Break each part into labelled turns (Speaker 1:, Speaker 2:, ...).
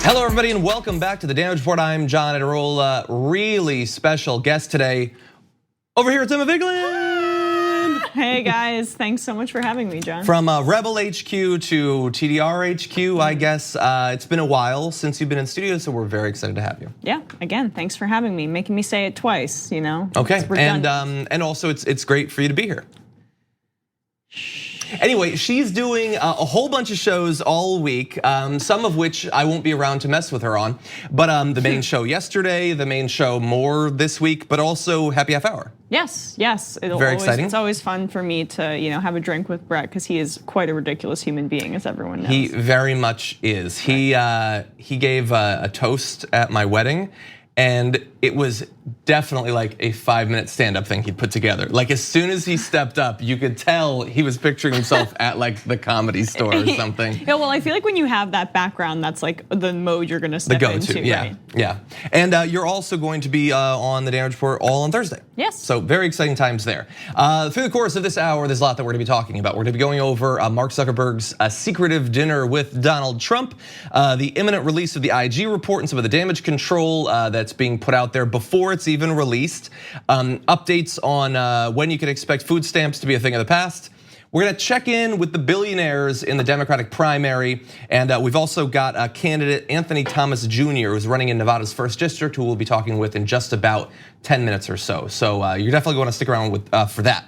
Speaker 1: Hello, everybody, and welcome back to the Damage Report. I'm John Ederola. Really special guest today. Over here, it's Emma Vigeland.
Speaker 2: Hey guys, thanks so much for having me, John.
Speaker 1: From Rebel HQ to TDR HQ, I guess it's been a while since you've been in studio, so we're very excited to have you.
Speaker 2: Yeah, again, thanks for having me, making me say it twice. You know.
Speaker 1: Okay, and also it's great for you to be here. Anyway, she's doing a whole bunch of shows all week, some of which I won't be around to mess with her on. But the main show yesterday, the main show more this week, but also Happy Half Hour.
Speaker 2: Yes.
Speaker 1: Very exciting.
Speaker 2: It's always fun for me to have a drink with Brett because he is quite a ridiculous human being, as everyone knows.
Speaker 1: He very much is. He gave a toast at my wedding. And it was definitely like a 5-minute stand-up thing he put together. Like as soon as he stepped up, you could tell he was picturing himself at like the Comedy Store or something.
Speaker 2: Yeah, well, I feel like when you have that background, that's like the mode you're gonna step into,
Speaker 1: yeah,
Speaker 2: right?
Speaker 1: Yeah. And you're also going to be on the Damage Report all on Thursday.
Speaker 2: Yes.
Speaker 1: So very exciting times there. Through the course of this hour, there's a lot that we're gonna be talking about. We're gonna be going over Mark Zuckerberg's secretive dinner with Donald Trump, the imminent release of the IG report and some of the damage control that's being put out there before it's even released. Updates on when you can expect food stamps to be a thing of the past. We're gonna check in with the billionaires in the Democratic primary. And we've also got candidate Anthony Thomas Jr. who's running in Nevada's 1st district, who we'll be talking with in just about 10 minutes or so. So you're definitely gonna stick around for that.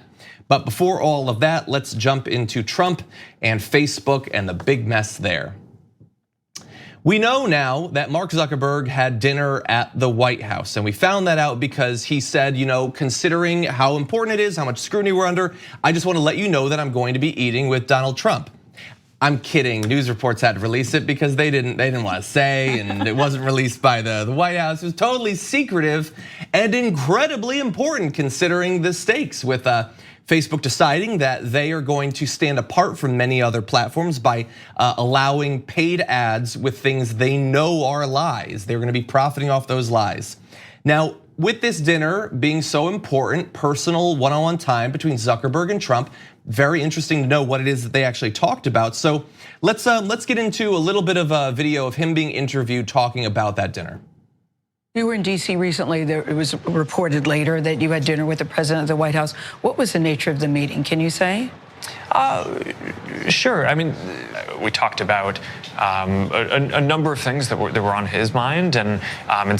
Speaker 1: But before all of that, let's jump into Trump and Facebook and the big mess there. We know now that Mark Zuckerberg had dinner at the White House, and we found that out because he said, considering how important it is, how much scrutiny we're under, I just want to let you know that I'm going to be eating with Donald Trump. I'm kidding, news reports had to release it because they didn't want to say, and it wasn't released by the White House. It was totally secretive and incredibly important considering the stakes with Facebook deciding that they are going to stand apart from many other platforms by allowing paid ads with things they know are lies. They're gonna be profiting off those lies. Now, with this dinner being so important, personal one-on-one time between Zuckerberg and Trump, very interesting to know what it is that they actually talked about. So let's get into a little bit of a video of him being interviewed talking about that dinner.
Speaker 3: You were in DC recently. It was reported later that you had dinner with the president of the White House. What was the nature of the meeting? Can you say?
Speaker 4: Sure. I mean, we talked about a number of things that were on his mind, and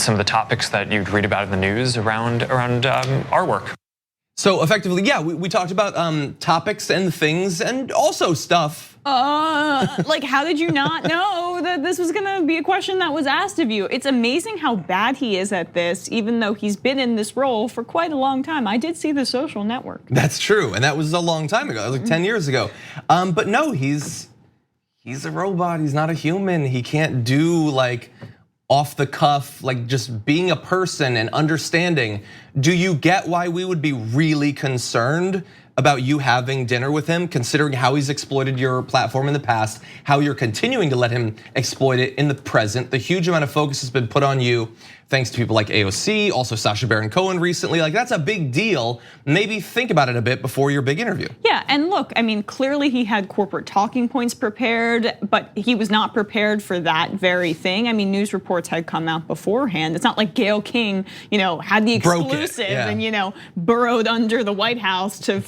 Speaker 4: some of the topics that you'd read about in the news around our work.
Speaker 1: So effectively, yeah, we talked about topics and things and also stuff.
Speaker 2: Like how did you not know that this was gonna be a question that was asked of you? It's amazing how bad he is at this, even though he's been in this role for quite a long time. I did see The Social Network.
Speaker 1: That's true, and that was a long time ago, that was like 10 years ago. But no, he's a robot, he's not a human. He can't do like off the cuff, like just being a person and understanding. Do you get why we would be really concerned about you having dinner with him, considering how he's exploited your platform in the past, how you're continuing to let him exploit it in the present? The huge amount of focus has been put on you thanks to people like AOC, also Sacha Baron Cohen recently. Like that's a big deal. Maybe think about it a bit before your big interview.
Speaker 2: Yeah, and look, I mean, clearly he had corporate talking points prepared, but he was not prepared for that very thing. I mean, news reports had come out beforehand. It's not like Gayle King, had the exclusive and burrowed under the White House to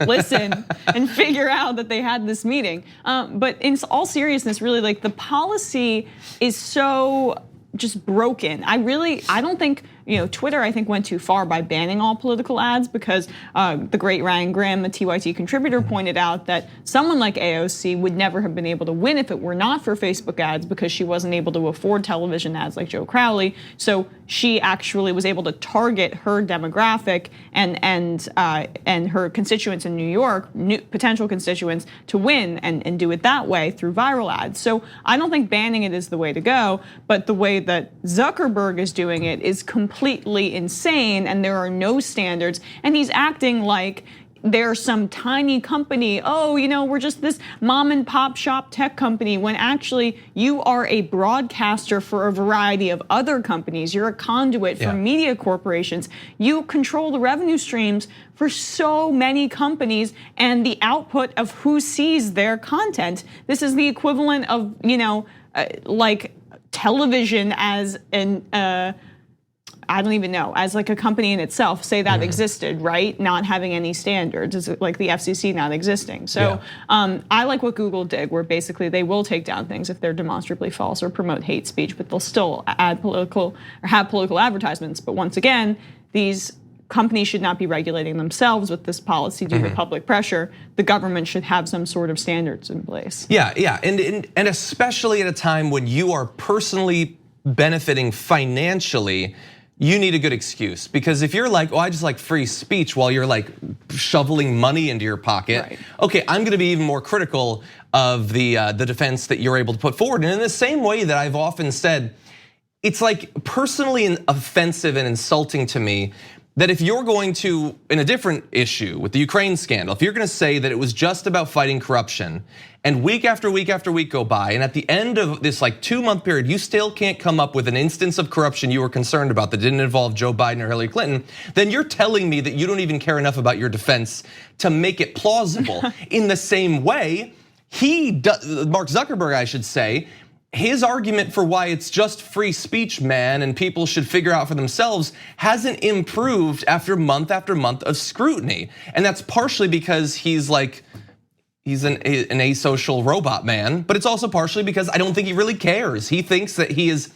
Speaker 2: listen and figure out that they had this meeting. But in all seriousness, really, like the policy is so just broken. I don't think, Twitter I think went too far by banning all political ads because the great Ryan Graham, the TYT contributor, pointed out that someone like AOC would never have been able to win if it were not for Facebook ads because she wasn't able to afford television ads like Joe Crowley. So she actually was able to target her demographic and her constituents in New York, potential constituents, to win and do it that way through viral ads. So I don't think banning it is the way to go, but the way that Zuckerberg is doing it is completely insane, and there are no standards, and he's acting like they're some tiny company. Oh, we're just this mom and pop shop tech company, when actually you are a broadcaster for a variety of other companies. You're a conduit for media corporations. You control the revenue streams for so many companies and the output of who sees their content. This is the equivalent of, like television as an I don't even know, as like a company in itself, say that existed, right? Not having any standards, is like the FCC not existing. So I like what Google did, where basically they will take down things if they're demonstrably false or promote hate speech, but they'll still add political or have political advertisements. But once again, these companies should not be regulating themselves with this policy due to public pressure. The government should have some sort of standards in place.
Speaker 1: Yeah, and especially at a time when you are personally benefiting financially, you need a good excuse. Because if you're like, oh, I just like free speech while you're like shoveling money into your pocket, okay, I'm gonna be even more critical of the defense that you're able to put forward. And in the same way that I've often said, it's like personally offensive and insulting to me that if you're going to, in a different issue with the Ukraine scandal, if you're gonna say that it was just about fighting corruption, and week after week after week go by, and at the end of this like 2-month period, you still can't come up with an instance of corruption you were concerned about that didn't involve Joe Biden or Hillary Clinton, then you're telling me that you don't even care enough about your defense to make it plausible. In the same way, Mark Zuckerberg, I should say, his argument for why it's just free speech, man, and people should figure out for themselves hasn't improved after month of scrutiny. And that's partially because he's an asocial robot man, but it's also partially because I don't think he really cares. He thinks that he is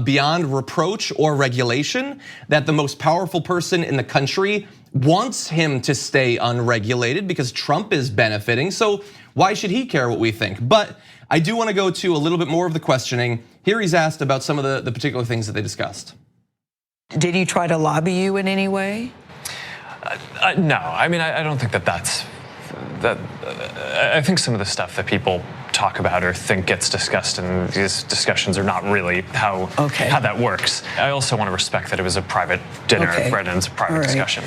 Speaker 1: beyond reproach or regulation, that the most powerful person in the country wants him to stay unregulated because Trump is benefiting. So why should he care what we think? But I do want to go to a little bit more of the questioning. Here he's asked about some of the particular things that they discussed.
Speaker 3: Did he try to lobby you in any way?
Speaker 4: No, I mean, I don't think that's. I think some of the stuff that people talk about or think gets discussed in these discussions are not really how that works. I also want to respect that it was a private dinner, and it's a private discussion.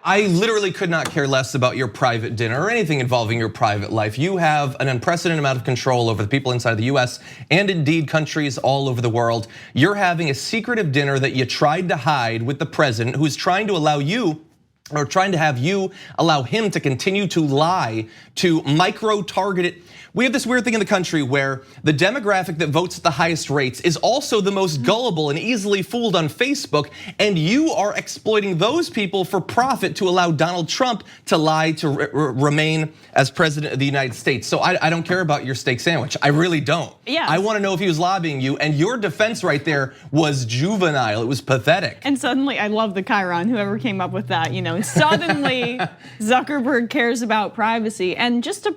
Speaker 1: I literally could not care less about your private dinner or anything involving your private life. You have an unprecedented amount of control over the people inside the US and indeed countries all over the world. You're having a secretive dinner that you tried to hide with the president, who's trying to allow you, or trying to have you allow him to continue to lie, to micro-target it. We have this weird thing in the country where the demographic that votes at the highest rates is also the most gullible and easily fooled on Facebook, and you are exploiting those people for profit to allow Donald Trump to lie to remain as president of the United States. So I don't care about your steak sandwich. I really don't.
Speaker 2: Yeah.
Speaker 1: I want to know if he was lobbying you, and your defense right there was juvenile. It was pathetic.
Speaker 2: And suddenly, I love the Chiron, whoever came up with that, and suddenly Zuckerberg cares about privacy. And just to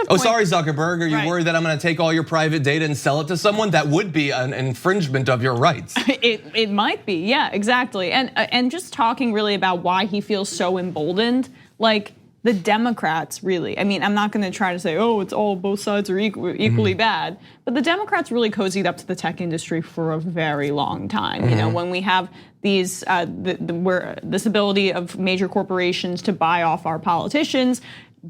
Speaker 1: Oh, sorry, Zuckerberg. Are you worried that I'm going to take all your private data and sell it to someone? That would be an infringement of your rights.
Speaker 2: It might be, yeah, exactly. And just talking really about why he feels so emboldened, like the Democrats really. I mean, I'm not going to try to say, oh, it's all both sides are equally bad, but the Democrats really cozied up to the tech industry for a very long time. When we have these this ability of major corporations to buy off our politicians.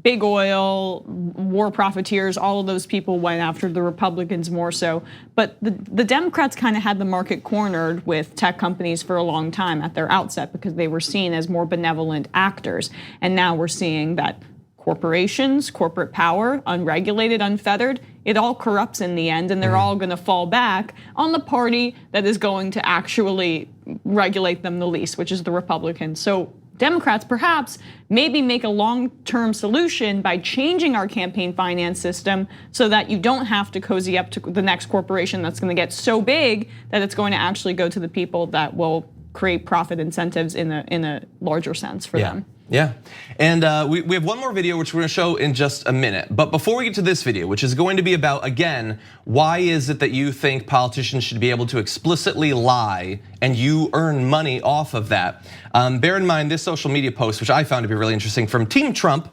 Speaker 2: Big oil, war profiteers, all of those people went after the Republicans more so. But the Democrats kind of had the market cornered with tech companies for a long time at their outset because they were seen as more benevolent actors. And now we're seeing that corporations, corporate power, unregulated, unfettered, it all corrupts in the end, and they're all gonna fall back on the party that is going to actually regulate them the least, which is the Republicans. So Democrats perhaps maybe make a long-term solution by changing our campaign finance system so that you don't have to cozy up to the next corporation that's gonna get so big that it's going to actually go to the people that will create profit incentives in a larger sense for them.
Speaker 1: Yeah, and we have one more video which we're gonna show in just a minute. But before we get to this video, which is going to be about, again, why is it that you think politicians should be able to explicitly lie and you earn money off of that? Bear in mind this social media post, which I found to be really interesting, from Team Trump.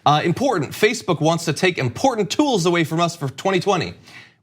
Speaker 1: Important, Facebook wants to take important tools away from us for 2020.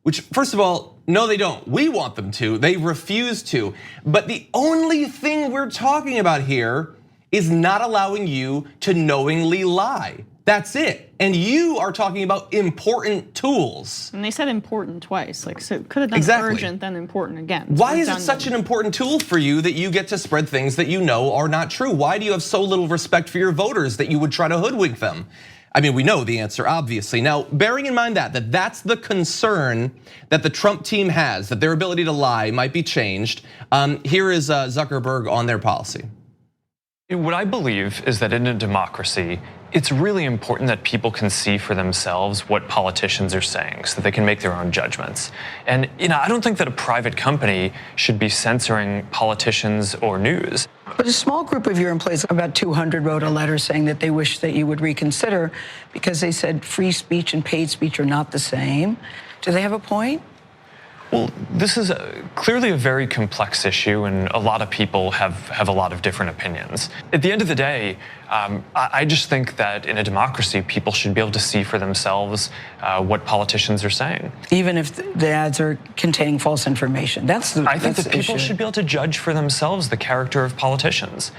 Speaker 1: Which, first of all, no, they don't. We want them to. They refuse to. But the only thing we're talking about here is not allowing you to knowingly lie. That's it. And you are talking about important tools.
Speaker 2: And they said important twice, like so could have done urgent, then important again.
Speaker 1: Why is it such an important tool for you that you get to spread things that you know are not true? Why do you have so little respect for your voters that you would try to hoodwink them? I mean, we know the answer, obviously. Now, bearing in mind that's the concern that the Trump team has, that their ability to lie might be changed. Here is Zuckerberg on their policy.
Speaker 4: What I believe is that in a democracy, it's really important that people can see for themselves what politicians are saying so that they can make their own judgments. And I don't think that a private company should be censoring politicians or news.
Speaker 3: But a small group of your employees, about 200, wrote a letter saying that they wish that you would reconsider because they said free speech and paid speech are not the same. Do they have a point?
Speaker 4: Well, this is clearly a very complex issue, and a lot of people have a lot of different opinions. At the end of the day, I just think that in a democracy, people should be able to see for themselves what politicians are saying.
Speaker 3: Even if the ads are containing false information. I
Speaker 4: think that people should be able to judge for themselves the character of politicians.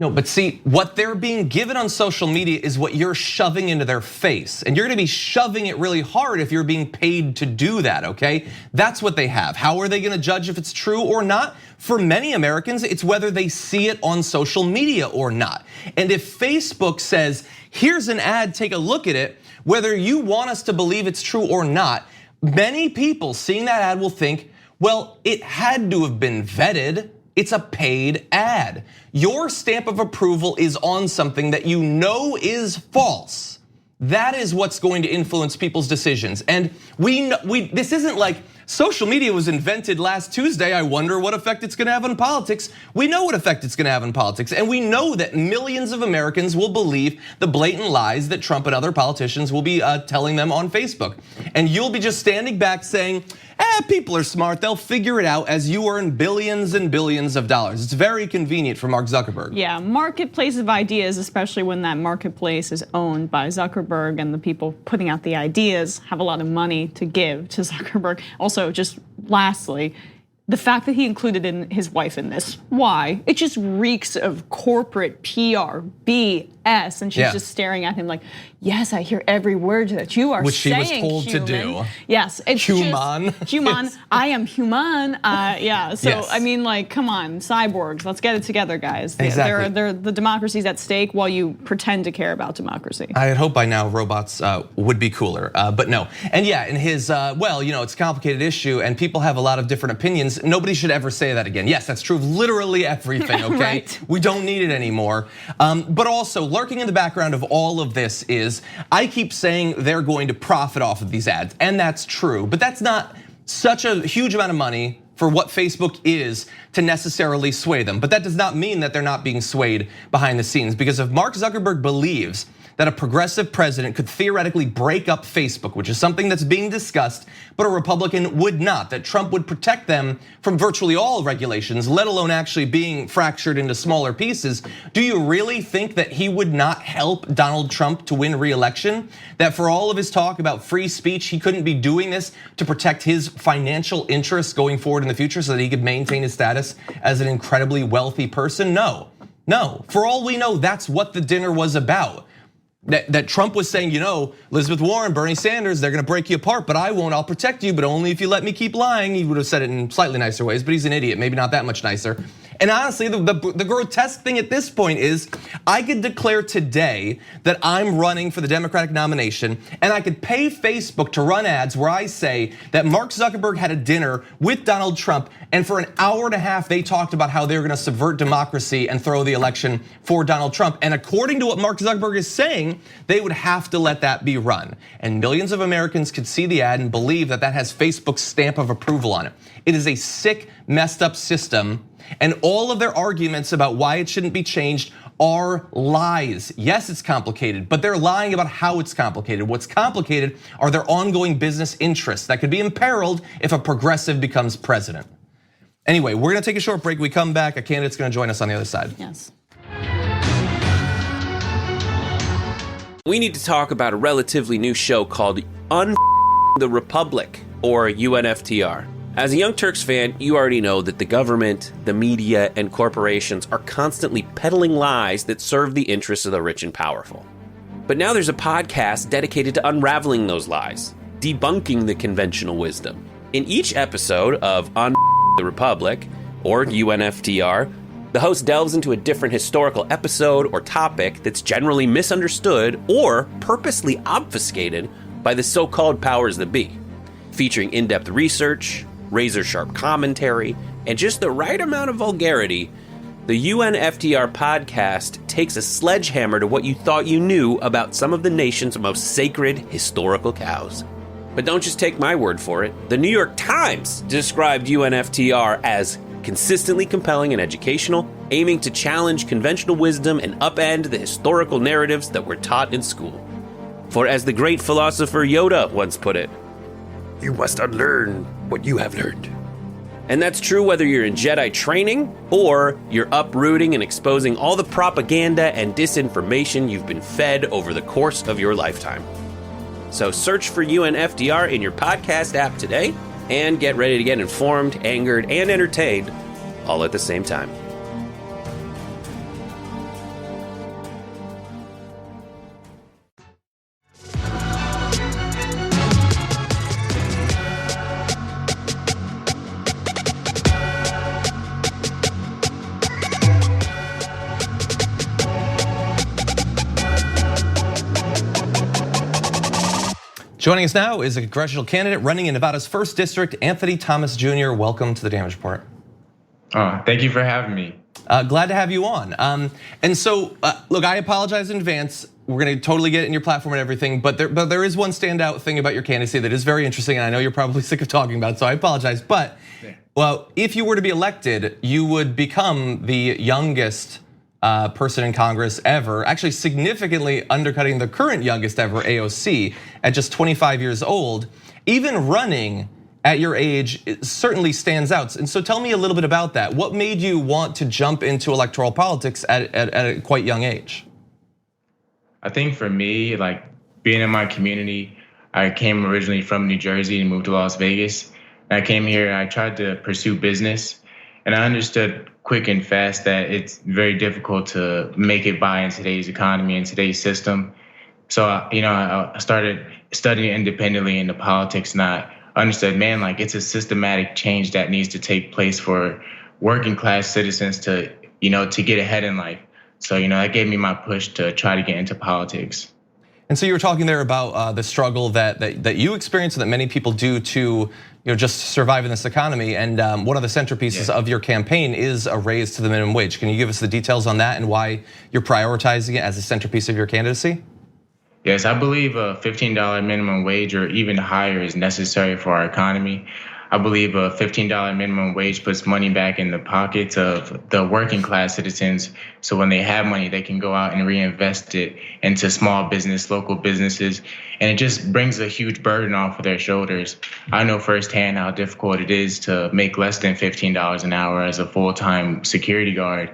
Speaker 1: No, but see, what they're being given on social media is what you're shoving into their face. And you're gonna be shoving it really hard if you're being paid to do that, okay? That's what they have. How are they gonna judge if it's true or not? For many Americans, it's whether they see it on social media or not. And if Facebook says, here's an ad, take a look at it, whether you want us to believe it's true or not, many people seeing that ad will think, well, it had to have been vetted. It's a paid ad. Your stamp of approval is on something that you know is false. That is what's going to influence people's decisions. And this isn't like social media was invented last Tuesday. I wonder what effect it's gonna have on politics. We know what effect it's gonna have on politics. And we know that millions of Americans will believe the blatant lies that Trump and other politicians will be telling them on Facebook. And you'll be just standing back saying, people are smart, they'll figure it out as you earn billions and billions of dollars. It's very convenient for Mark Zuckerberg.
Speaker 2: Yeah, marketplace of ideas, especially when that marketplace is owned by Zuckerberg and the people putting out the ideas have a lot of money to give to Zuckerberg. Also, just lastly, the fact that he included his wife in this, why? It just reeks of corporate PR, BS, and she's just staring at him like, yes, I hear every word that you are saying,
Speaker 1: which she was told
Speaker 2: human.
Speaker 1: to do.
Speaker 2: Yes, it's
Speaker 1: human.
Speaker 2: Human, I am human. Yeah, so
Speaker 1: yes.
Speaker 2: I mean, like, come on, cyborgs, let's get it together, guys.
Speaker 1: Exactly.
Speaker 2: They're the democracy's at stake while you pretend to care about democracy.
Speaker 1: I had hoped by now robots would be cooler, but no. And yeah, in his, well, it's a complicated issue and people have a lot of different opinions. Nobody should ever say that again. Yes, that's true of literally everything, okay?
Speaker 2: Right.
Speaker 1: We don't need it anymore. But also, lurking in the background of all of this is, I keep saying they're going to profit off of these ads, and that's true, but that's not such a huge amount of money for what Facebook is to necessarily sway them. But that does not mean that they're not being swayed behind the scenes, because if Mark Zuckerberg believes that a progressive president could theoretically break up Facebook, which is something that's being discussed, but a Republican would not, that Trump would protect them from virtually all regulations, let alone actually being fractured into smaller pieces. Do you really think that he would not help Donald Trump to win re-election? That for all of his talk about free speech, he couldn't be doing this to protect his financial interests going forward in the future so that he could maintain his status as an incredibly wealthy person? No, for all we know, that's what the dinner was about. That Trump was saying, Elizabeth Warren, Bernie Sanders, they're gonna break you apart, but I won't, I'll protect you, but only if you let me keep lying. He would have said it in slightly nicer ways, but he's an idiot, maybe not that much nicer. And honestly, the grotesque thing at this point is, I could declare today that I'm running for the Democratic nomination, and I could pay Facebook to run ads where I say that Mark Zuckerberg had a dinner with Donald Trump, and for an hour and a half, they talked about how they were gonna subvert democracy and throw the election for Donald Trump. And according to what Mark Zuckerberg is saying, they would have to let that be run. And millions of Americans could see the ad and believe that that has Facebook's stamp of approval on it. It is a sick, messed up system. And all of their arguments about why it shouldn't be changed are lies. Yes, it's complicated, but they're lying about how it's complicated. What's complicated are their ongoing business interests that could be imperiled if a progressive becomes president. Anyway, we're gonna take a short break. We come back, a candidate's gonna join us on the other side.
Speaker 2: Yes.
Speaker 5: We need to talk about a relatively new show called the Republic, or UNFTR. As a Young Turks fan, you already know that the government, the media, and corporations are constantly peddling lies that serve the interests of the rich and powerful. But now there's a podcast dedicated to unraveling those lies, debunking the conventional wisdom. In each episode of the Republic, or UNFTR, The host delves into a different historical episode or topic that's generally misunderstood or purposely obfuscated by the so-called powers that be, featuring in-depth research, razor-sharp commentary, and just the right amount of vulgarity. The UNFTR podcast takes a sledgehammer to what you thought you knew about some of the nation's most sacred historical cows. But don't just take my word for it. The New York Times described UNFTR as consistently compelling and educational, aiming to challenge conventional wisdom and upend the historical narratives that were taught in school. For as the great philosopher Yoda once put it, "You must unlearn what you have learned." And that's true whether you're in Jedi training or you're uprooting and exposing all the propaganda and disinformation you've been fed over the course of your lifetime. So search for UNFDR in your podcast app today and get ready to get informed, angered, and entertained all at the same time.
Speaker 1: Joining us now is a congressional candidate running in Nevada's 1st District, Anthony Thomas Jr. Welcome to the Damage Report.
Speaker 6: Thank you for having me.
Speaker 1: Glad to have you on. And so, look, I apologize in advance. We're going to totally get in your platform and everything, but there is one standout thing about your candidacy that is very interesting, and I know you're probably sick of talking about it, so I apologize. But, well, if you were to be elected, you would become the youngest person in Congress ever, actually significantly undercutting the current youngest ever, AOC, at just 25 years old. Even running at your age certainly stands out. And so tell me a little bit about that. What made you want to jump into electoral politics at a quite young age?
Speaker 6: I think for me, like being in my community, I came originally from New Jersey and moved to Las Vegas. And I came here, I tried to pursue business, and I understood quick and fast that it's very difficult to make it by in today's economy and today's system. So, I started studying independently into politics, and I understood, man, like it's a systematic change that needs to take place for working class citizens to get ahead in life. So, that gave me my push to try to get into politics.
Speaker 1: And so you were talking there about the struggle that you experience and that many people do to just survive in this economy. And one of the centerpieces of your campaign is a raise to the minimum wage. Can you give us the details on that and why you're prioritizing it as a centerpiece of your candidacy?
Speaker 6: Yes, I believe a $15 minimum wage or even higher is necessary for our economy. I believe a $15 minimum wage puts money back in the pockets of the working class citizens. So when they have money, they can go out and reinvest it into small business, local businesses. And it just brings a huge burden off of their shoulders. I know firsthand how difficult it is to make less than $15 an hour as a full-time security guard.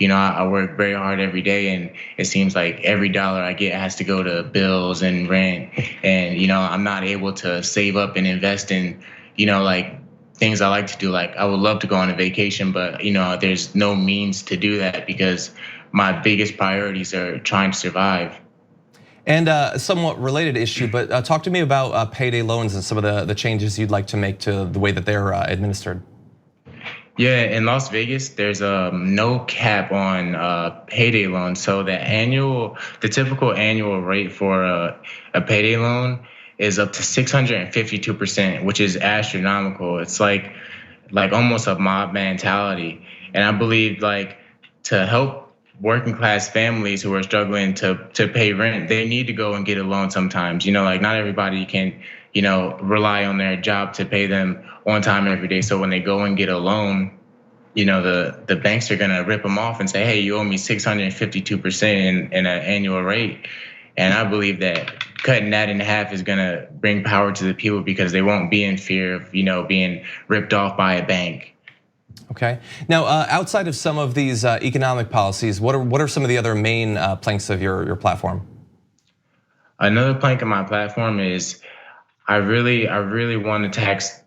Speaker 6: I work very hard every day, and it seems like every dollar I get has to go to bills and rent. And, I'm not able to save up and invest in, like things I like to do. Like I would love to go on a vacation, but, there's no means to do that because my biggest priorities are trying to survive.
Speaker 1: And a somewhat related issue, but talk to me about payday loans and some of the changes you'd like to make to the way that they're administered.
Speaker 6: Yeah, in Las Vegas, there's no cap on payday loans. So the typical annual rate for a payday loan is up to 652%, which is astronomical. It's like almost a mob mentality. And I believe like to help working class families who are struggling to pay rent, they need to go and get a loan sometimes. Like not everybody can, rely on their job to pay them on time every day. So when they go and get a loan, the banks are gonna rip them off and say, hey, you owe me 652% in an annual rate. And I believe that cutting that in half is gonna bring power to the people because they won't be in fear of, being ripped off by a bank.
Speaker 1: Okay. Now, outside of some of these economic policies, what are some of the other main planks of your platform?
Speaker 6: Another plank of my platform is I really want to tax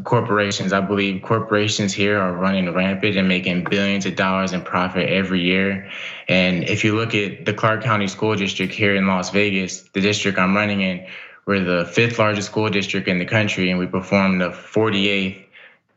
Speaker 6: corporations. I believe corporations here are running rampant and making billions of dollars in profit every year. And if you look at the Clark County School District here in Las Vegas, the district I'm running in, we're the 5th largest school district in the country, and we perform the 48th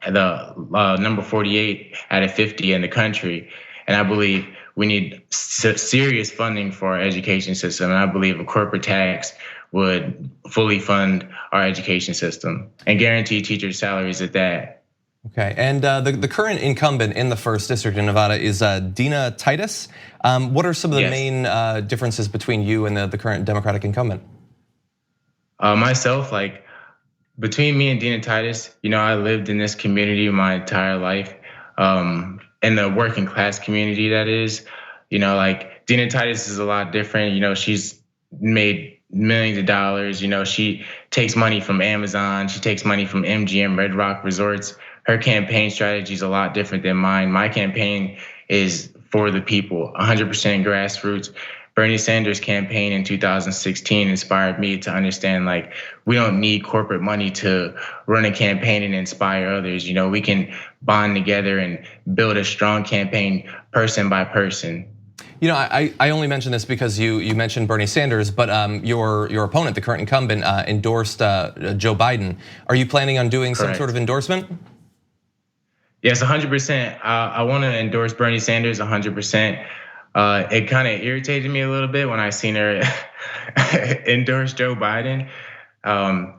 Speaker 6: number 48 out of 50 in the country. And I believe we need serious funding for our education system. And I believe a corporate tax would fully fund our education system and guarantee teachers' salaries at that.
Speaker 1: Okay, and the current incumbent in the 1st District in Nevada is Dina Titus. What are some of the main differences between you and the current Democratic incumbent?
Speaker 6: Myself, like between me and Dina Titus, I lived in this community my entire life, in the working class community that is. Like Dina Titus is a lot different. She's made millions of dollars. She takes money from Amazon. She takes money from MGM Red Rock Resorts. Her campaign strategy is a lot different than mine. My campaign is for the people, 100% grassroots. Bernie Sanders' campaign in 2016 inspired me to understand, like, we don't need corporate money to run a campaign and inspire others. We can bond together and build a strong campaign person by person.
Speaker 1: I only mention this because you mentioned Bernie Sanders, but your opponent, the current incumbent, endorsed Joe Biden. Are you planning on doing some sort of endorsement?
Speaker 6: Yes, 100%. I want to endorse Bernie Sanders 100%. It kind of irritated me a little bit when I seen her endorse Joe Biden,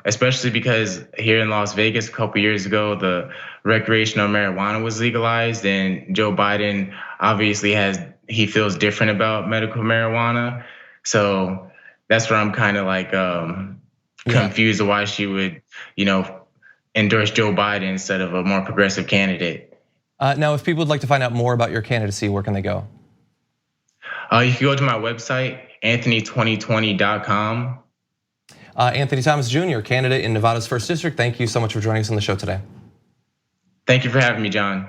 Speaker 6: especially because here in Las Vegas a couple years ago, the recreational marijuana was legalized, and Joe Biden obviously he feels different about medical marijuana. So that's where I'm kind of like confused why she would, endorse Joe Biden instead of a more progressive candidate.
Speaker 1: Now, if people would like to find out more about your candidacy, where can they go?
Speaker 6: You can go to my website, anthony2020.com.
Speaker 1: Anthony Thomas Jr., candidate in Nevada's 1st District. Thank you so much for joining us on the show today.
Speaker 6: Thank you for having me, John.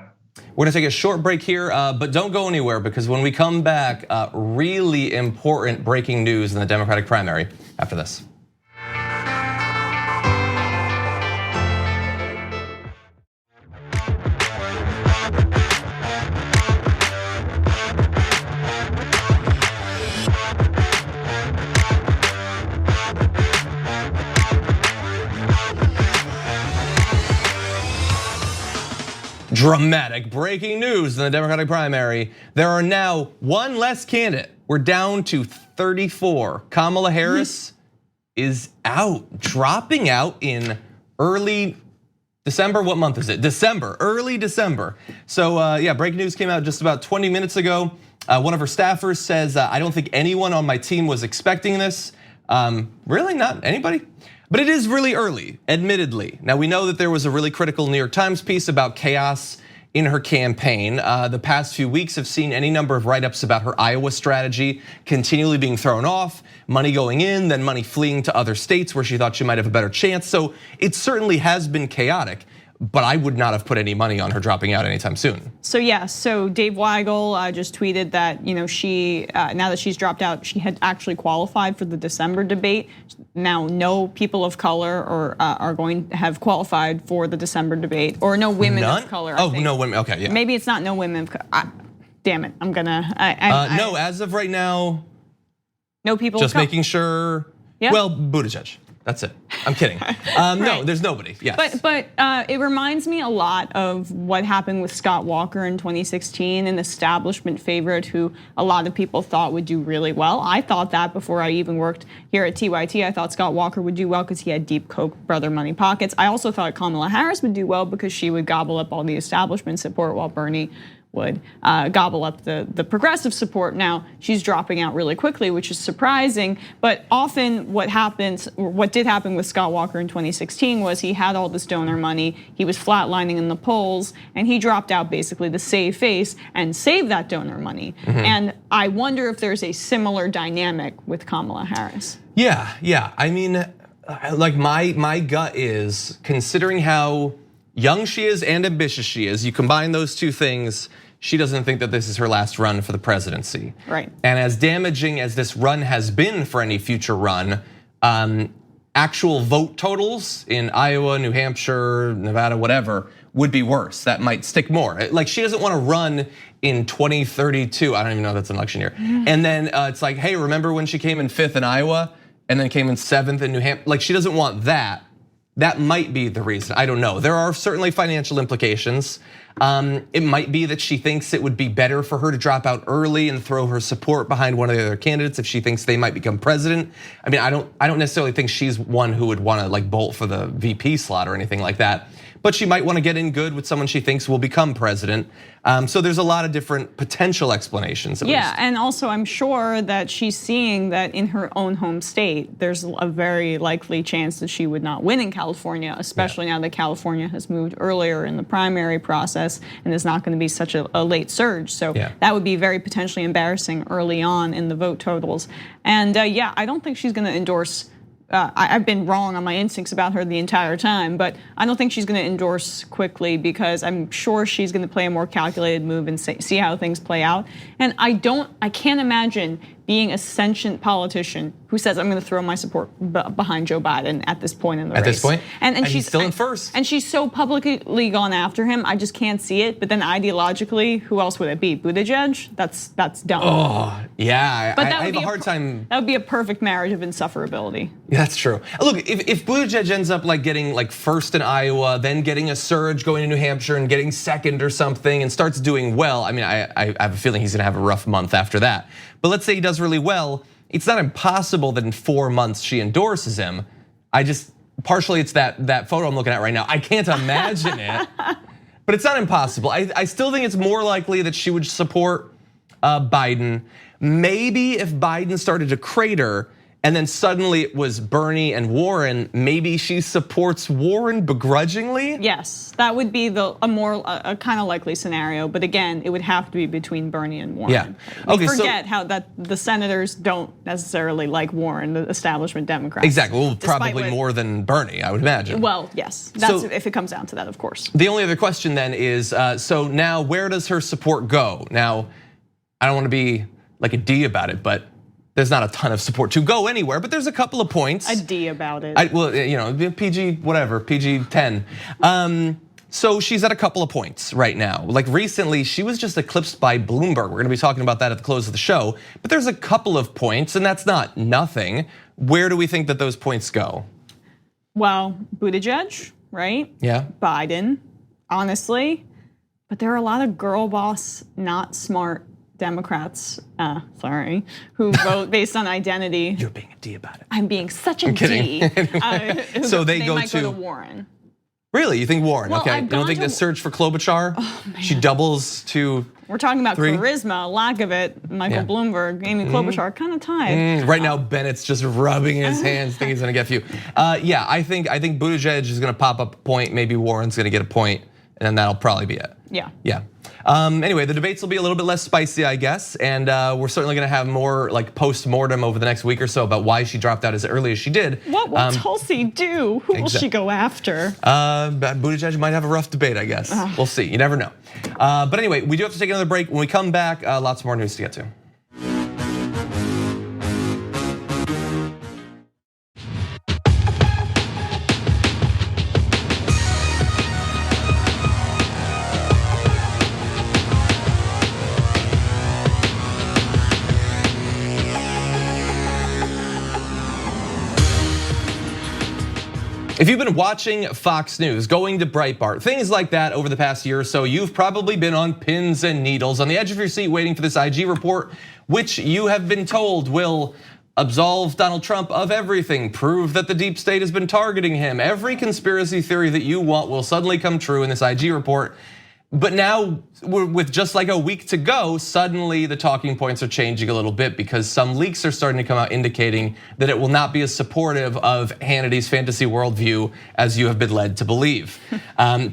Speaker 1: We're gonna take a short break here, but don't go anywhere, because when we come back, really important breaking news in the Democratic primary after this. Dramatic breaking news in the Democratic primary. There are now one less candidate. We're down to 34. Kamala Harris is out, dropping out in early December. What month is it? December, early December. So yeah, breaking news came out just about 20 minutes ago. One of her staffers says, I don't think anyone on my team was expecting this. Really, not anybody? But it is really early, admittedly. Now, we know that there was a really critical New York Times piece about chaos in her campaign. The past few weeks have seen any number of write-ups about her Iowa strategy continually being thrown off, money going in, then money fleeing to other states where she thought she might have a better chance. So it certainly has been chaotic, but I would not have put any money on her dropping out anytime soon.
Speaker 2: So yeah, so Dave Weigel just tweeted that she now that she's dropped out, she had actually qualified for the December debate. Now no people of color are going to have qualified for the December debate, or no women of color.
Speaker 1: Oh, no women. Okay, yeah.
Speaker 2: Maybe it's not no women of color. Damn it, I'm gonna.
Speaker 1: No, as of right now,
Speaker 2: no people.
Speaker 1: Just making sure.
Speaker 2: Yeah.
Speaker 1: Well, Buttigieg. That's it. I'm kidding. No, there's nobody. Yes.
Speaker 2: But it reminds me a lot of what happened with Scott Walker in 2016, an establishment favorite who a lot of people thought would do really well. I thought that before I even worked here at TYT. I thought Scott Walker would do well because he had deep Koch brother money pockets. I also thought Kamala Harris would do well because she would gobble up all the establishment support while Bernie would gobble up the progressive support. Now she's dropping out really quickly, which is surprising. But often what did happen with Scott Walker in 2016 was he had all this donor money, he was flatlining in the polls, and he dropped out basically to save face and save that donor money. And I wonder if there's a similar dynamic with Kamala Harris.
Speaker 1: Yeah. I mean, like my gut is, considering how young she is and ambitious she is, you combine those two things, she doesn't think that this is her last run for the presidency.
Speaker 2: Right.
Speaker 1: And as damaging as this run has been for any future run, actual vote totals in Iowa, New Hampshire, Nevada, whatever, would be worse. That might stick more. Like, she doesn't want to run in 2032. I don't even know if that's an election year. And then it's like, hey, remember when she came in 5th in Iowa and then came in 7th in New Hampshire? Like, she doesn't want that. That might be the reason. I don't know. There are certainly financial implications. It might be that she thinks it would be better for her to drop out early and throw her support behind one of the other candidates if she thinks they might become president. I mean, I don't necessarily think she's one who would want to like bolt for the VP slot or anything like that. But she might want to get in good with someone she thinks will become president. So there's a lot of different potential explanations.
Speaker 2: Yeah, and also I'm sure that she's seeing that in her own home state, there's a very likely chance that she would not win in California, especially now that California has moved earlier in the primary process and is not going to be such a late surge. So that would be very potentially embarrassing early on in the vote totals. And yeah, I don't think she's going to endorse. I've been wrong on my instincts about her the entire time, but I don't think she's going to endorse quickly because I'm sure she's going to play a more calculated move and see how things play out. And I can't imagine being a sentient politician who says, I'm going to throw my support behind Joe Biden at this point in the race.
Speaker 1: At this point?
Speaker 2: And
Speaker 1: she's still in first.
Speaker 2: And she's so publicly gone after him, I just can't see it. But then ideologically, who else would it be? Buttigieg? That's dumb.
Speaker 1: Oh, yeah,
Speaker 2: but
Speaker 1: I have a hard time.
Speaker 2: That would be a perfect marriage of insufferability.
Speaker 1: Yeah, that's true. Look, if Buttigieg ends up like getting like first in Iowa, then getting a surge going to New Hampshire and getting second or something and starts doing well, I mean, I have a feeling he's gonna have a rough month after that. But let's say he does really well, it's not impossible that in 4 months she endorses him. Partially it's that photo I'm looking at right now. I can't imagine it, but it's not impossible. I still think it's more likely that she would support Biden. Maybe if Biden started to crater and then suddenly it was Bernie and Warren, maybe she supports Warren begrudgingly?
Speaker 2: Yes, that would be a kind of likely scenario. But again, it would have to be between Bernie and Warren.
Speaker 1: Yeah. Okay,
Speaker 2: forget how that the senators don't necessarily like Warren, the establishment Democrats.
Speaker 1: Exactly, well, probably more than Bernie, I would imagine.
Speaker 2: Well, yes, that's if it comes down to that, of course.
Speaker 1: The only other question then is, so now where does her support go? Now, I don't want to be like a D about it, but there's not a ton of support to go anywhere, but there's a couple of points.
Speaker 2: A D about it.
Speaker 1: Well, you know, PG whatever, PG 10. So she's at a couple of points right now. Like recently, she was just eclipsed by Bloomberg. We're gonna be talking about that at the close of the show. But there's a couple of points, and that's not nothing. Where do we think that those points go?
Speaker 2: Well, Buttigieg, right?
Speaker 1: Yeah.
Speaker 2: Biden, honestly. But there are a lot of girl boss, not smart Democrats, who vote based on identity.
Speaker 1: You're being a D about it.
Speaker 2: I'm being such a D.
Speaker 1: So they
Speaker 2: might
Speaker 1: go
Speaker 2: to Warren.
Speaker 1: Really, you think Warren?
Speaker 2: Well,
Speaker 1: okay, you don't think the search for Klobuchar? She doubles to.
Speaker 2: We're talking about
Speaker 1: 3?
Speaker 2: Charisma, lack of it. Michael Bloomberg, Amy Klobuchar, kind of tied.
Speaker 1: Right now, Bennett's just rubbing his hands, thinking he's gonna get a few. Yeah, I think Buttigieg is gonna pop up a point. Maybe Warren's gonna get a point, and then that'll probably be it.
Speaker 2: Yeah.
Speaker 1: Yeah. Anyway, the debates will be a little bit less spicy, I guess, and we're certainly going to have more like post-mortem over the next week or so about why she dropped out as early as she did.
Speaker 2: What will Tulsi do? Who will she go after?
Speaker 1: Buttigieg might have a rough debate, I guess. We'll see. You never know. But anyway, we do have to take another break. When we come back, lots more news to get to. If you've been watching Fox News, going to Breitbart, things like that over the past year or so, you've probably been on pins and needles on the edge of your seat waiting for this IG report, which you have been told will absolve Donald Trump of everything, prove that the deep state has been targeting him. Every conspiracy theory that you want will suddenly come true in this IG report. But now, with just like a week to go, suddenly the talking points are changing a little bit because some leaks are starting to come out indicating that it will not be as supportive of Hannity's fantasy worldview as you have been led to believe.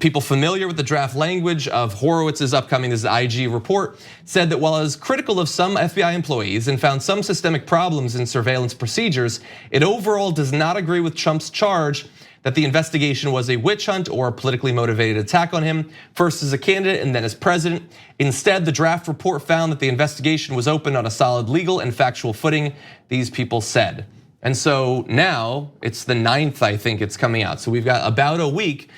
Speaker 1: People familiar with the draft language of Horowitz's upcoming IG report said that while it was critical of some FBI employees and found some systemic problems in surveillance procedures, it overall does not agree with Trump's charge that the investigation was a witch hunt or a politically motivated attack on him, first as a candidate and then as president. Instead, the draft report found that the investigation was open on a solid legal and factual footing, these people said. And so now it's the 9th, I think it's coming out. So we've got about a week.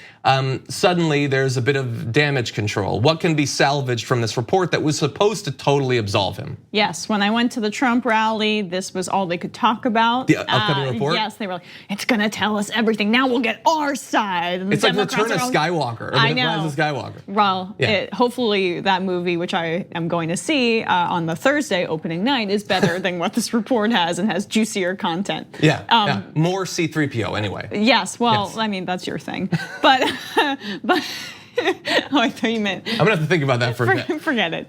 Speaker 1: Suddenly there's a bit of damage control. What can be salvaged from this report that was supposed to totally absolve him?
Speaker 2: Yes, when I went to the Trump rally, this was all they could talk about.
Speaker 1: The upcoming report?
Speaker 2: Yes, they were like, it's gonna tell us everything. Now we'll get our side. And
Speaker 1: it's like
Speaker 2: Democrats
Speaker 1: Return of Skywalker. Or
Speaker 2: I
Speaker 1: the
Speaker 2: know.
Speaker 1: Rise of Skywalker.
Speaker 2: Well, hopefully that movie, which I am going to see on the Thursday opening night, is better than what this report has and has juicier content.
Speaker 1: Yeah, more C-3PO anyway.
Speaker 2: Yes, well, I mean, that's your thing. But oh, I thought you meant.
Speaker 1: I'm gonna have to think about that for a bit.
Speaker 2: Forget it.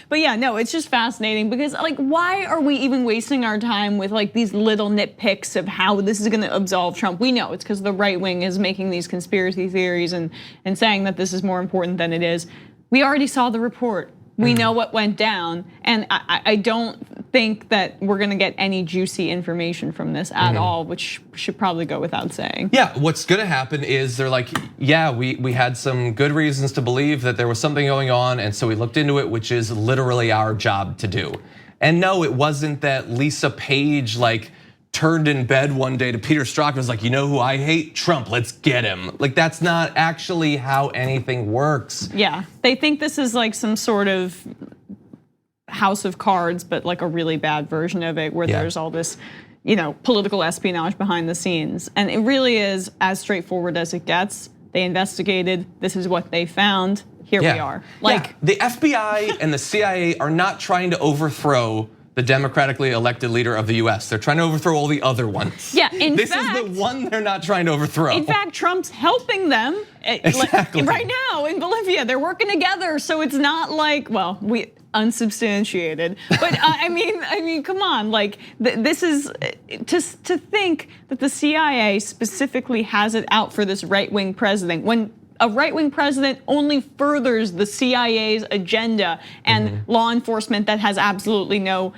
Speaker 2: But yeah, no, it's just fascinating because like, why are we even wasting our time with like these little nitpicks of how this is gonna absolve Trump? We know it's because the right wing is making these conspiracy theories and saying that this is more important than it is. We already saw the report. We know what went down, and I don't think that we're gonna get any juicy information from this at all, which should probably go without saying.
Speaker 1: Yeah, what's gonna happen is they're like, yeah, we had some good reasons to believe that there was something going on, and so we looked into it, which is literally our job to do. And no, it wasn't that Lisa Page like turned in bed one day to Peter Strzok and was like, you know who I hate? Trump, let's get him. Like that's not actually how anything works.
Speaker 2: Yeah, they think this is like some sort of House of Cards, but like a really bad version of it where there's all this, political espionage behind the scenes. And it really is as straightforward as it gets. They investigated, this is what they found, here we are. Like
Speaker 1: the FBI and the CIA are not trying to overthrow the democratically elected leader of the US. They're trying to overthrow all the other ones.
Speaker 2: Yeah,
Speaker 1: this is the one they're not trying to overthrow.
Speaker 2: In fact, Trump's helping them right now in Bolivia. They're working together, so it's not like, well, we unsubstantiated. But I mean, come on, like this is to think that the CIA specifically has it out for this right-wing president when a right-wing president only furthers the CIA's agenda and law enforcement that has absolutely no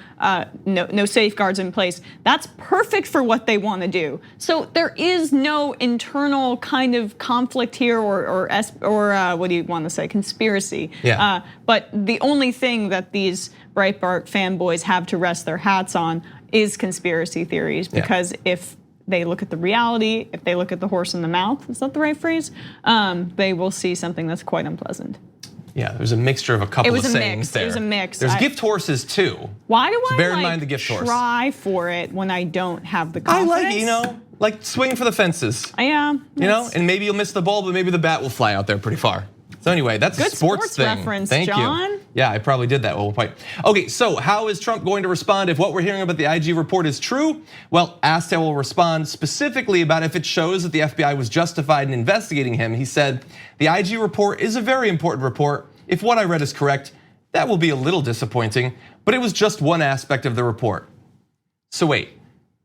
Speaker 2: safeguards in place. That's perfect for what they want to do. So there is no internal kind of conflict here or what do you want to say, conspiracy.
Speaker 1: Yeah.
Speaker 2: But the only thing that these Breitbart fanboys have to rest their hats on is conspiracy theories, because if they look at the reality, if they look at the horse in the mouth, is that the right phrase? They will see something that's quite unpleasant.
Speaker 1: Yeah, there's a mixture of a couple of sayings there.
Speaker 2: It was a mix.
Speaker 1: There's gift horses too.
Speaker 2: Why do
Speaker 1: so
Speaker 2: I
Speaker 1: bear in mind the gift horse.
Speaker 2: Try for it when I don't have the confidence?
Speaker 1: I like, like swing for the fences.
Speaker 2: Yeah.
Speaker 1: And maybe you'll miss the ball, but maybe the bat will fly out there pretty far. So anyway, that's
Speaker 2: good
Speaker 1: a sports thing.
Speaker 2: Reference,
Speaker 1: Thank
Speaker 2: John.
Speaker 1: you. Yeah, I probably did that at one point. Okay, so how is Trump going to respond if what we're hearing about the IG report is true? Well, asked how he'll respond specifically about if it shows that the FBI was justified in investigating him, he said, the IG report is a very important report. If what I read is correct, that will be a little disappointing, but it was just one aspect of the report. So wait,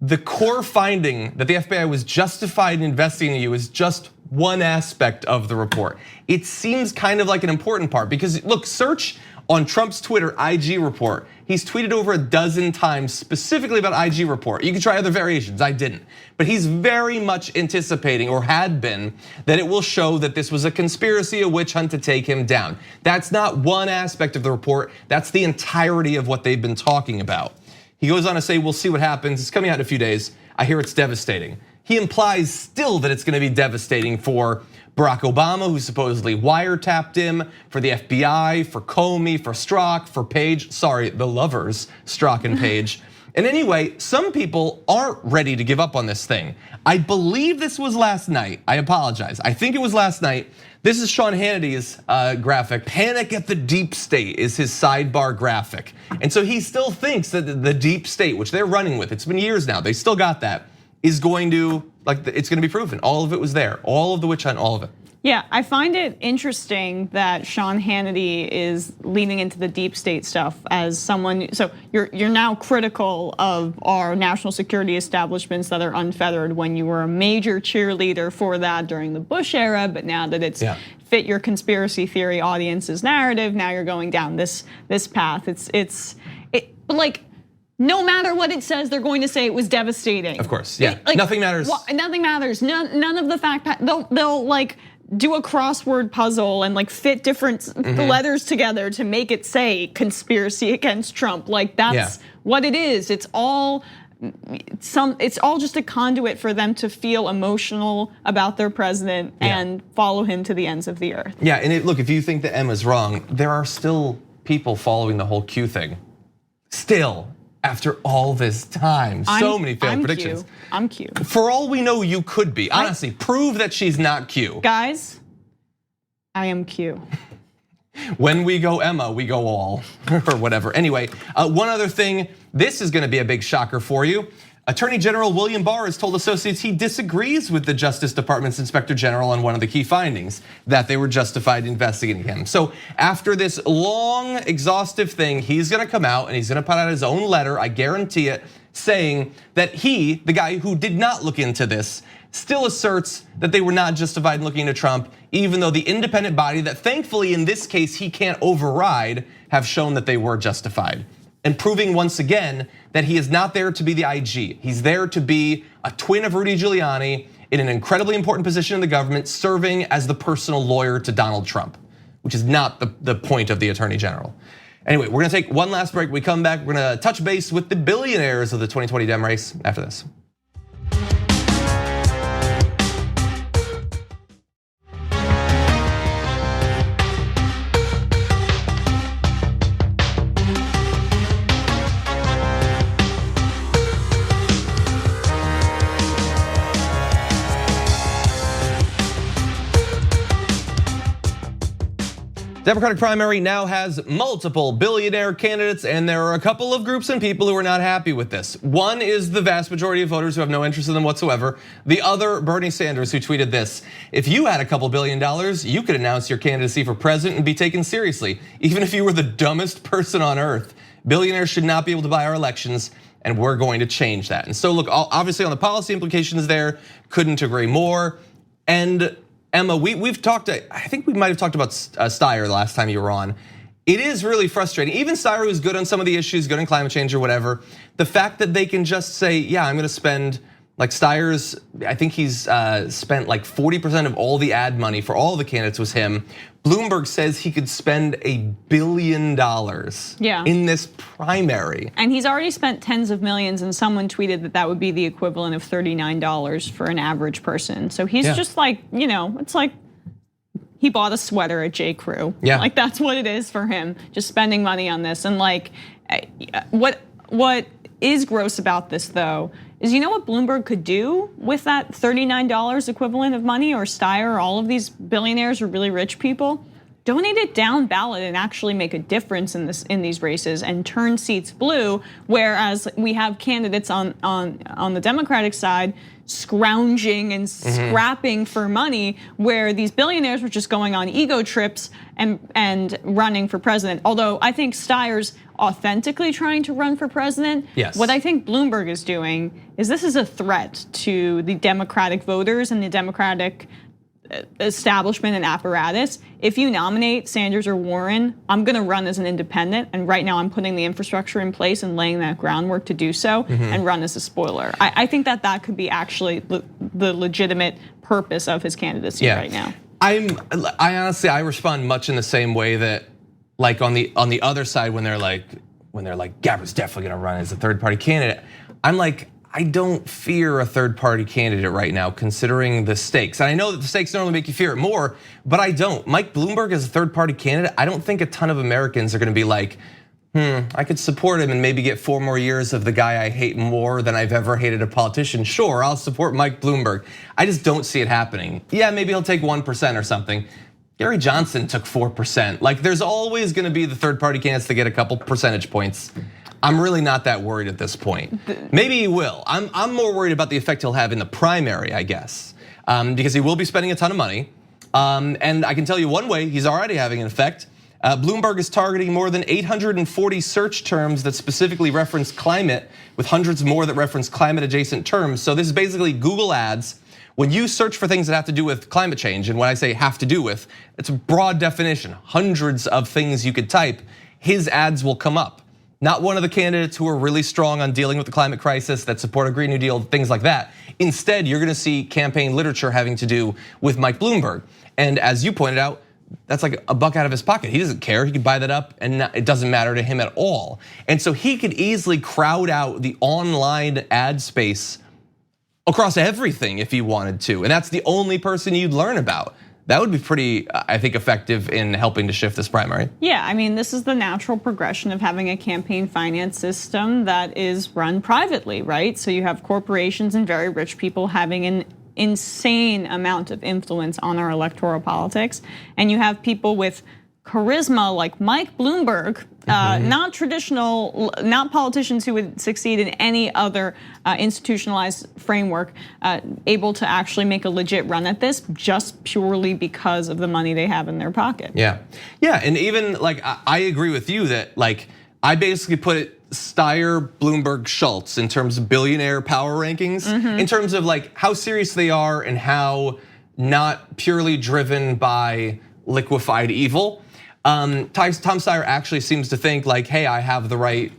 Speaker 1: the core finding that the FBI was justified in investigating you is just one aspect of the report. It seems kind of like an important part because look, search on Trump's Twitter IG report. He's tweeted over a dozen times specifically about IG report. You can try other variations, I didn't. But he's very much anticipating, or had been, that it will show that this was a conspiracy, a witch hunt to take him down. That's not one aspect of the report, that's the entirety of what they've been talking about. He goes on to say, we'll see what happens. It's coming out in a few days. I hear it's devastating. He implies still that it's gonna be devastating for Barack Obama, who supposedly wiretapped him, for the FBI, for Comey, for Strzok, for Page, sorry, the lovers, Strzok and Page. And anyway, some people aren't ready to give up on this thing. I believe this was last night, I apologize. I think it was last night. This is Sean Hannity's graphic. Panic at the deep state is his sidebar graphic. And so he still thinks that the deep state, which they're running with, it's been years now, they still got that, is going to, it's gonna be proven. All of it was there, all of the witch hunt, all of it.
Speaker 2: Yeah, I find it interesting that Sean Hannity is leaning into the deep state stuff as someone, so you're now critical of our national security establishments that are unfettered when you were a major cheerleader for that during the Bush era, but now that it's fit your conspiracy theory audience's narrative, now you're going down this path. But like, no matter what it says, they're going to say it was devastating.
Speaker 1: Of course, yeah, like, nothing matters.
Speaker 2: Nothing matters, none of the fact, they'll like, do a crossword puzzle and like fit different letters together to make it say conspiracy against Trump. Like that's what it is. It's all it's all just a conduit for them to feel emotional about their president and follow him to the ends of the earth.
Speaker 1: Yeah, and look, if you think that Emma's wrong, there are still people following the whole Q thing. Still, after all this time, so many failed predictions.
Speaker 2: I'm Q.
Speaker 1: For all we know, you could be. Honestly, prove that she's not Q.
Speaker 2: Guys, I am Q.
Speaker 1: When we go Emma, we go all, or whatever. Anyway, one other thing, this is gonna be a big shocker for you. Attorney General William Barr has told associates he disagrees with the Justice Department's Inspector General on one of the key findings, that they were justified investigating him. So after this long, exhaustive thing, he's gonna come out and he's gonna put out his own letter, I guarantee it, saying that he, the guy who did not look into this, still asserts that they were not justified in looking into Trump, even though the independent body that thankfully in this case he can't override have shown that they were justified. And proving once again that he is not there to be the IG. He's there to be a twin of Rudy Giuliani in an incredibly important position in the government, serving as the personal lawyer to Donald Trump, which is not the point of the Attorney General. Anyway, we're gonna take one last break. When we come back, we're gonna touch base with the billionaires of the 2020 Dem race after this. Democratic primary now has multiple billionaire candidates, and there are a couple of groups and people who are not happy with this. One is the vast majority of voters who have no interest in them whatsoever. The other, Bernie Sanders, who tweeted this: if you had a couple $1 billion, you could announce your candidacy for president and be taken seriously, even if you were the dumbest person on earth. Billionaires should not be able to buy our elections, and we're going to change that. And so look, obviously on the policy implications there, couldn't agree more. And Emma, we've talked, I think we might have talked about Steyer the last time you were on. It is really frustrating. Even Steyer, who's good on some of the issues, good on climate change or whatever, the fact that they can just say, yeah, I'm gonna spend, like Steyer's, I think he's spent like 40% of all the ad money for all the candidates was him. Bloomberg says he could spend $1 billion in this primary.
Speaker 2: And he's already spent tens of millions, and someone tweeted that that would be the equivalent of $39 for an average person. So he's just like, it's like he bought a sweater at J. Crew. Like that's what it is for him, just spending money on this. And like, what is gross about this though, is you know what Bloomberg could do with that $39 equivalent of money, or Steyer, or all of these billionaires or really rich people? Donate it down ballot and actually make a difference in these races and turn seats blue. Whereas we have candidates on the Democratic side scrounging and scrapping for money, where these billionaires were just going on ego trips and running for president. Although I think Steyer's authentically trying to run for president.
Speaker 1: Yes.
Speaker 2: What I think Bloomberg is doing is this is a threat to the Democratic voters and the Democratic establishment and apparatus. If you nominate Sanders or Warren, I'm gonna run as an independent, and right now I'm putting the infrastructure in place and laying that groundwork to do so, and run as a spoiler. I think that could be actually the legitimate purpose of his candidacy right now.
Speaker 1: I honestly, I respond much in the same way that, like on the other side, when they're like Gabbard's definitely gonna run as a third party candidate, I'm like, I don't fear a third party candidate right now, considering the stakes. And I know that the stakes normally make you fear it more, but I don't. Mike Bloomberg as a third party candidate, I don't think a ton of Americans are gonna be like, I could support him and maybe get 4 more years of the guy I hate more than I've ever hated a politician. Sure, I'll support Mike Bloomberg. I just don't see it happening. Yeah, maybe he'll take 1% or something. Gary Johnson took 4%. Like, there's always gonna be the third party candidates that get a couple percentage points. I'm really not that worried at this point. Maybe he will. I'm more worried about the effect he'll have in the primary, I guess, because he will be spending a ton of money. And I can tell you one way he's already having an effect. Bloomberg is targeting more than 840 search terms that specifically reference climate, with hundreds more that reference climate adjacent terms. So this is basically Google ads. When you search for things that have to do with climate change, and when I say have to do with, it's a broad definition, hundreds of things you could type, his ads will come up. Not one of the candidates who are really strong on dealing with the climate crisis, that support a Green New Deal, things like that. Instead, you're gonna see campaign literature having to do with Mike Bloomberg. And as you pointed out, that's like a buck out of his pocket. He doesn't care. He could buy that up and it doesn't matter to him at all. And so he could easily crowd out the online ad space across everything if he wanted to. And that's the only person you'd learn about. That would be pretty, I think, effective in helping to shift this primary.
Speaker 2: Yeah, I mean, this is the natural progression of having a campaign finance system that is run privately, right? So you have corporations and very rich people having an insane amount of influence on our electoral politics. And you have people with charisma like Mike Bloomberg, not traditional, not politicians who would succeed in any other institutionalized framework, able to actually make a legit run at this just purely because of the money they have in their pocket.
Speaker 1: Yeah, and even like I agree with you that like I basically put it Steyer, Bloomberg, Schultz in terms of billionaire power rankings, in terms of like how serious they are and how not purely driven by liquefied evil. Tom Steyer actually seems to think like, hey, I have the right,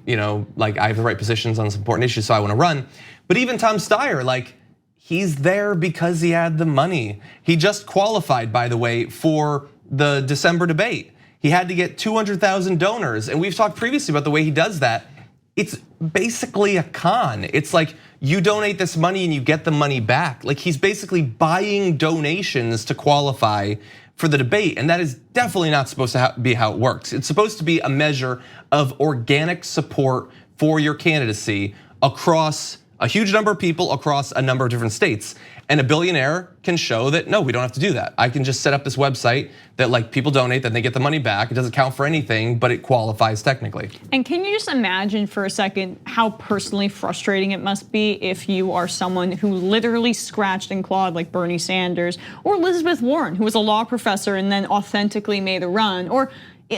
Speaker 1: like I have the right positions on some important issues, so I want to run. But even Tom Steyer, like he's there because he had the money. He just qualified, by the way, for the December debate. He had to get 200,000 donors, and we've talked previously about the way he does that. It's basically a con. It's like you donate this money and you get the money back. Like he's basically buying donations to qualify for the debate, and that is definitely not supposed to be how it works. It's supposed to be a measure of organic support for your candidacy across a huge number of people across a number of different states. And a billionaire can show that, no, we don't have to do that. I can just set up this website that like people donate, then they get the money back. It doesn't count for anything, but it qualifies technically.
Speaker 2: And can you just imagine for a second how personally frustrating it must be if you are someone who literally scratched and clawed like Bernie Sanders or Elizabeth Warren, who was a law professor and then authentically made a run, or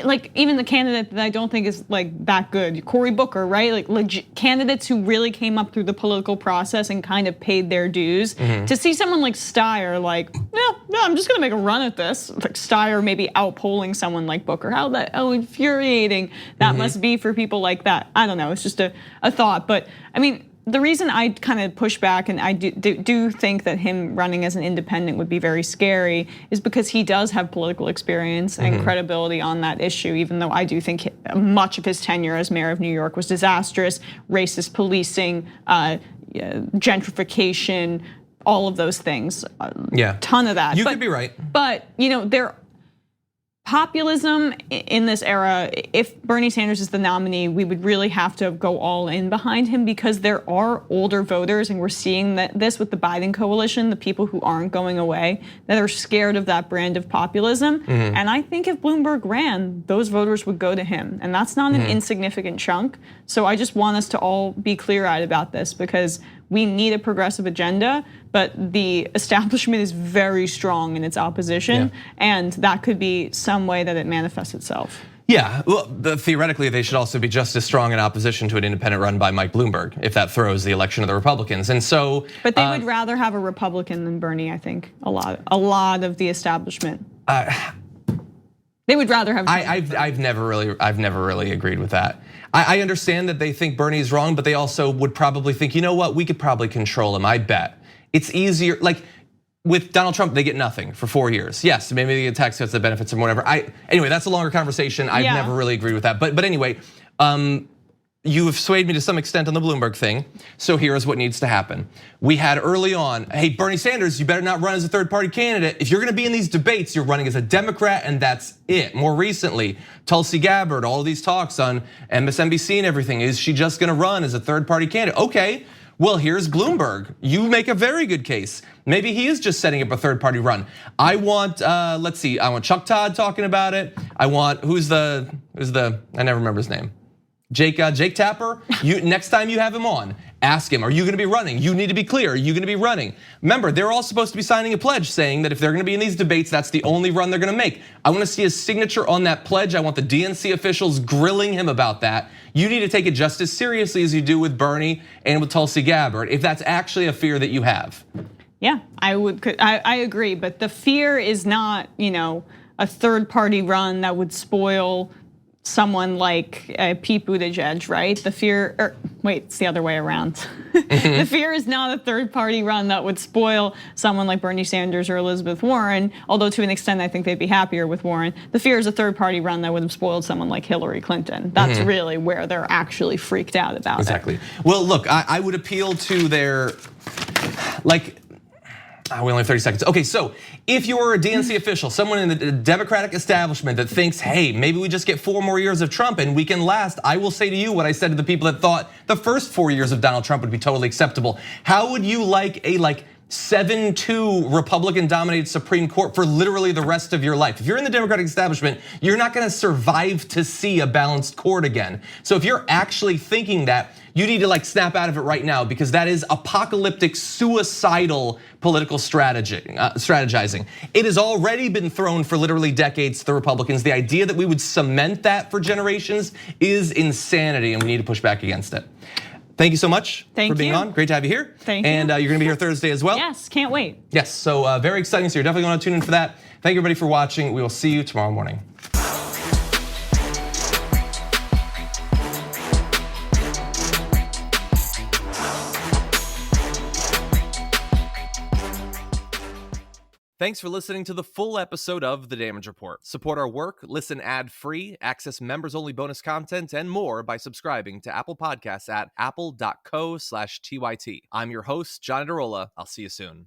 Speaker 2: like even the candidate that I don't think is like that good, Cory Booker, right? Like legit candidates who really came up through the political process and kind of paid their dues. To see someone like Steyer, like, no, I'm just gonna make a run at this. Like Steyer maybe outpolling someone like Booker. How infuriating that must be for people like that. I don't know. It's just a thought, but I mean. The reason I kind of push back and I do think that him running as an independent would be very scary is because he does have political experience and credibility on that issue, even though I do think much of his tenure as mayor of New York was disastrous, racist policing, gentrification, all of those things. Ton of that.
Speaker 1: You could be right.
Speaker 2: But there. Populism in this era, if Bernie Sanders is the nominee, we would really have to go all in behind him because there are older voters, and we're seeing this with the Biden coalition, the people who aren't going away, that are scared of that brand of populism. And I think if Bloomberg ran, those voters would go to him, and that's not an insignificant chunk. So I just want us to all be clear-eyed about this because we need a progressive agenda, but the establishment is very strong in its opposition, and that could be some way that it manifests itself.
Speaker 1: Yeah, well, theoretically, they should also be just as strong in opposition to an independent run by Mike Bloomberg if that throws the election of the Republicans. And so,
Speaker 2: but they would rather have a Republican than Bernie. I think a lot of the establishment. They would rather have.
Speaker 1: I've never really agreed with that. I understand that they think Bernie's wrong, but they also would probably think, you know what, we could probably control him. I bet it's easier. Like with Donald Trump, they get nothing for 4 years. Yes, maybe they get tax cuts, the benefits, and whatever. Anyway, that's a longer conversation. I've never really agreed with that. But anyway, you have swayed me to some extent on the Bloomberg thing. So here's what needs to happen. We had early on, hey, Bernie Sanders, you better not run as a third party candidate. If you're gonna be in these debates, you're running as a Democrat and that's it. More recently, Tulsi Gabbard, all of these talks on MSNBC and everything, is she just gonna run as a third party candidate? Okay, well, here's Bloomberg. You make a very good case. Maybe he is just setting up a third party run. I want, let's see, I want Chuck Todd talking about it. I want, who's the, I never remember his name. Jake Tapper, next time you have him on, ask him, are you gonna be running? You need to be clear, are you gonna be running? Remember, they're all supposed to be signing a pledge saying that if they're gonna be in these debates, that's the only run they're gonna make. I wanna see his signature on that pledge. I want the DNC officials grilling him about that. You need to take it just as seriously as you do with Bernie and with Tulsi Gabbard, if that's actually a fear that you have.
Speaker 2: Yeah, I agree, but the fear is not, a third party run that would spoil someone like Pete Buttigieg, right? The fear, Wait, it's the other way around. The fear is not a third-party run that would spoil someone like Bernie Sanders or Elizabeth Warren, although to an extent I think they'd be happier with Warren. The fear is a third-party run that would have spoiled someone like Hillary Clinton. That's really where they're actually freaked out about it.
Speaker 1: Exactly. Well, look, I would appeal to their, like, we only have 30 seconds. Okay, so if you're a DNC official, someone in the Democratic establishment that thinks, hey, maybe we just get 4 more years of Trump and we can last, I will say to you what I said to the people that thought the first 4 years of Donald Trump would be totally acceptable. How would you like a 7-2 Republican-dominated Supreme Court for literally the rest of your life? If you're in the Democratic establishment, you're not gonna survive to see a balanced court again. So if you're actually thinking that, you need to snap out of it right now, because that is apocalyptic, suicidal political strategizing. It has already been thrown for literally decades to the Republicans. The idea that we would cement that for generations is insanity, and we need to push back against it. Thank you so much for being on. Great to have you here.
Speaker 2: Thank you.
Speaker 1: And you're gonna be here Thursday as well?
Speaker 2: Yes, can't wait.
Speaker 1: Yes, so very exciting. So you're definitely gonna tune in for that. Thank you everybody for watching. We will see you tomorrow morning. Thanks for listening to the full episode of The Damage Report. Support our work, listen ad-free, access members-only bonus content, and more by subscribing to Apple Podcasts at apple.co/TYT. I'm your host, John Adarola. I'll see you soon.